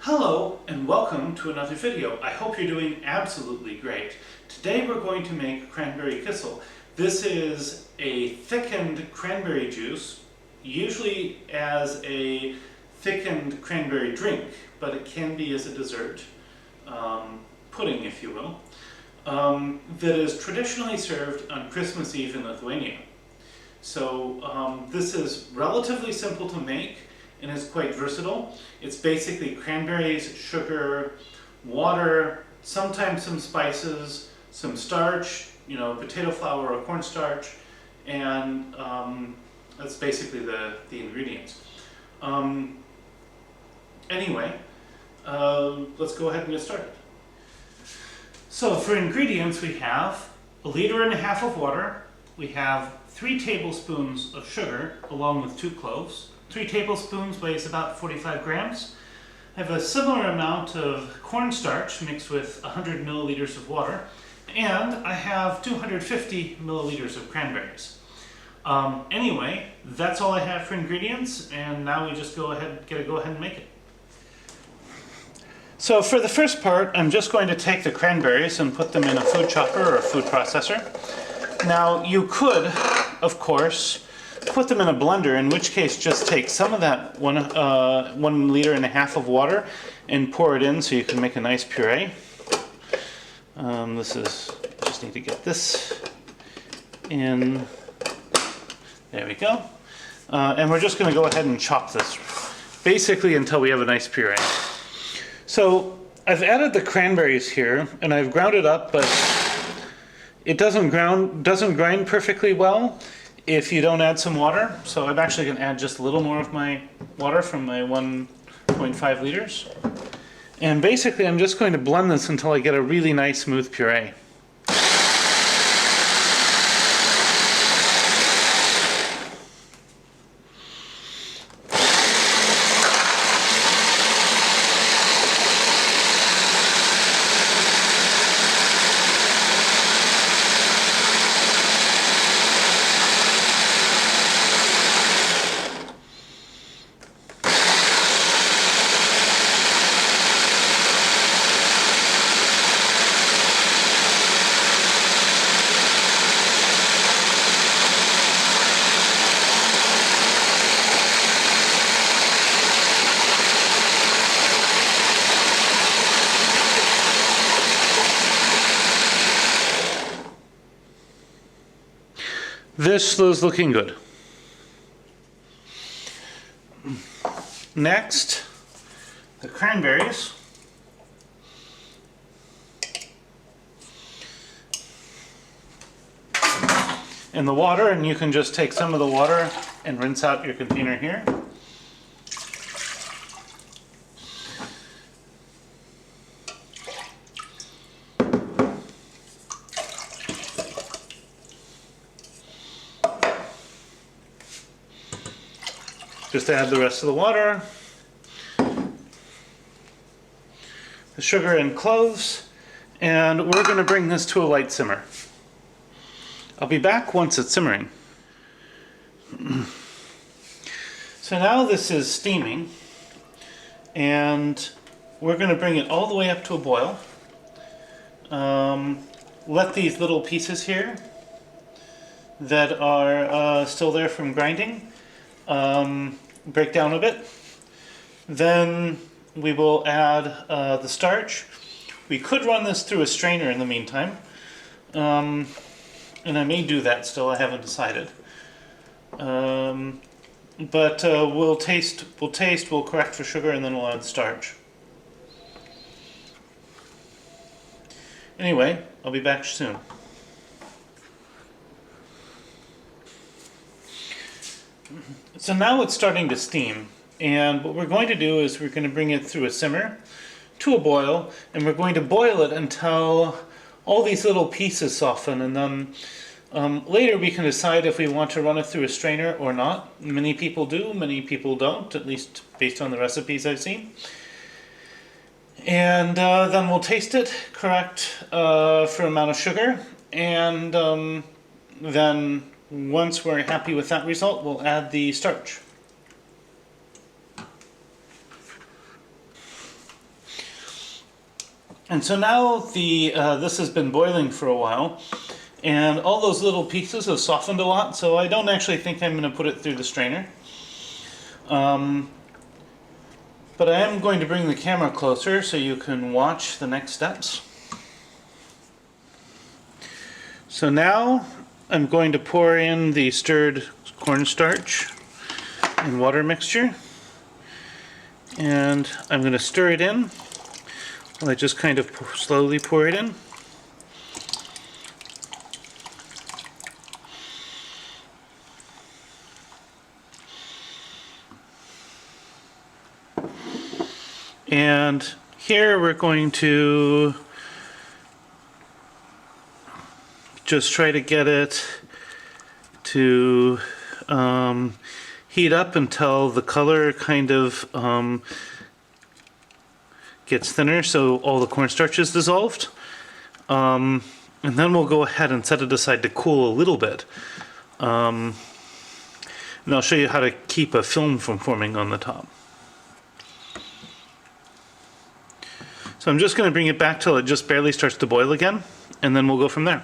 Hello and welcome to another video. I hope you're doing absolutely great. Today we're going to make cranberry kissel. This is a thickened cranberry juice, usually as a thickened cranberry drink, but it can be as a dessert, pudding if you will, that is traditionally served on Christmas Eve in Lithuania. So this is relatively simple to make and is quite versatile. It's basically cranberries, sugar, water, sometimes some spices, some starch, potato flour or cornstarch, and that's basically the ingredients. Anyway, let's go ahead and get started. So for ingredients we have 1.5 liters of water, we have 3 tablespoons of sugar along with 2 cloves. 3 tablespoons weighs about 45 grams. I have a similar amount of cornstarch mixed with 100 milliliters of water, and I have 250 milliliters of cranberries. Anyway, that's all I have for ingredients, and now we just go ahead and make it. So for the first part, I'm just going to take the cranberries and put them in a food chopper or a food processor. Now you could, of course, put them in a blender, in which case just take some of that 1.5 liters of water and pour it in so you can make a nice puree. Just need to get this in. There we go. And we're just going to go ahead and chop this basically until we have a nice puree. So I've added the cranberries here and I've ground it up, but it doesn't grind perfectly well if you don't add some water. So I'm actually going to add just a little more of my water from my 1.5 liters. And basically I'm just going to blend this until I get a really nice smooth puree. This is looking good. Next, the cranberries. And the water, and you can just take some of the water and rinse out your container here. Just add the rest of the water, the sugar and cloves, and we're going to bring this to a light simmer. I'll be back once it's simmering. So now this is steaming, and we're going to bring it all the way up to a boil. Let these little pieces here that are still there from grinding break down a bit. Then we will add the starch. We could run this through a strainer in the meantime, and I may do that still. I haven't decided. But we'll taste, we'll correct for sugar, and then we'll add starch. Anyway, I'll be back soon. So now it's starting to steam, and what we're going to do is we're going to bring it through a simmer to a boil, and we're going to boil it until all these little pieces soften, and then later we can decide if we want to run it through a strainer or not. Many people do, many people don't, at least based on the recipes I've seen. And then we'll taste it, correct for amount of sugar, and then once we're happy with that result, we'll add the starch. And so now this has been boiling for a while, and all those little pieces have softened a lot, so I don't actually think I'm going to put it through the strainer. But I am going to bring the camera closer so you can watch the next steps. So now I'm going to pour in the stirred cornstarch and water mixture, and I'm going to stir it in. I just kind of slowly pour it in. And here we're going to just try to get it to heat up until the color kind of gets thinner, so all the cornstarch is dissolved. And then we'll go ahead and set it aside to cool a little bit. And I'll show you how to keep a film from forming on the top. So I'm just going to bring it back till it just barely starts to boil again, and then we'll go from there.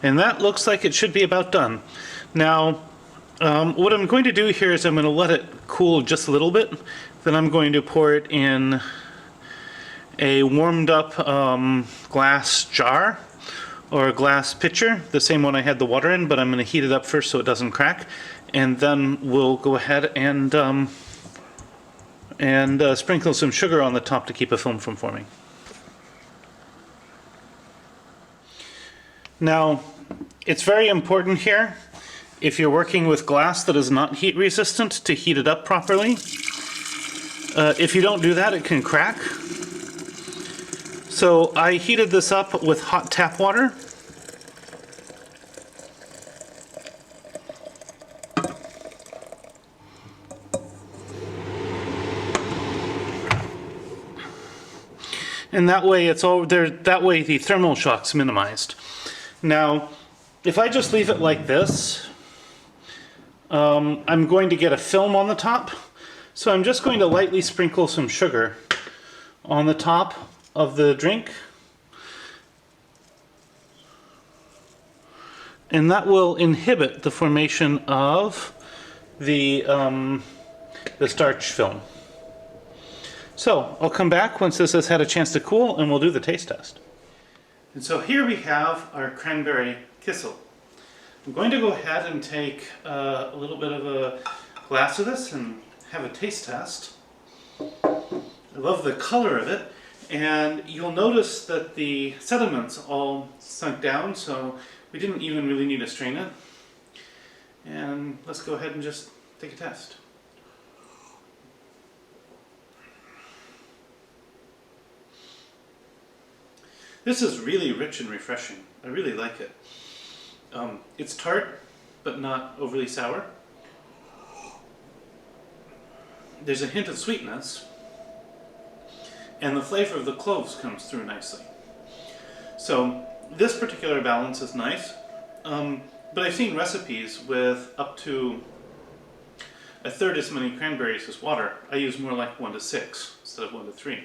And that looks like it should be about done. Now, what I'm going to do here is I'm going to let it cool just a little bit. Then I'm going to pour it in a warmed up glass jar or a glass pitcher, the same one I had the water in, but I'm going to heat it up first so it doesn't crack. And then we'll go ahead and sprinkle some sugar on the top to keep a film from forming. Now, it's very important here, if you're working with glass that is not heat resistant, to heat it up properly. If you don't do that, it can crack. So I heated this up with hot tap water. And that way it's all there, that way the thermal shock's minimized. Now, if I just leave it like this, I'm going to get a film on the top. So I'm just going to lightly sprinkle some sugar on the top of the drink. And that will inhibit the formation of the starch film. So I'll come back once this has had a chance to cool and we'll do the taste test. And so here we have our cranberry Kissel. I'm going to go ahead and take a little bit of a glass of this and have a taste test. I love the color of it, and you'll notice that the sediments all sunk down, so we didn't even really need to strain it. And let's go ahead and just take a test. This is really rich and refreshing. I really like it. It's tart, but not overly sour. There's a hint of sweetness, and the flavor of the cloves comes through nicely. So this particular balance is nice, but I've seen recipes with up to a third as many cranberries as water. I use more like 1 to 6 instead of 1 to 3.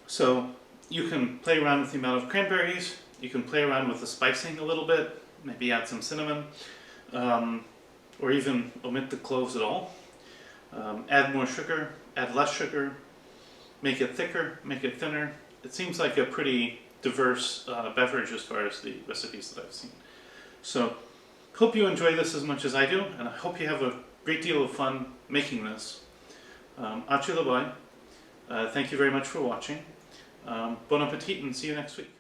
So you can play around with the amount of cranberries, you can play around with the spicing a little bit, maybe add some cinnamon, or even omit the cloves at all. Add more sugar, add less sugar, make it thicker, make it thinner. It seems like a pretty diverse beverage as far as the recipes that I've seen. So, hope you enjoy this as much as I do, and I hope you have a great deal of fun making this. Ačiū labai. Thank you very much for watching. Bon appetit and see you next week.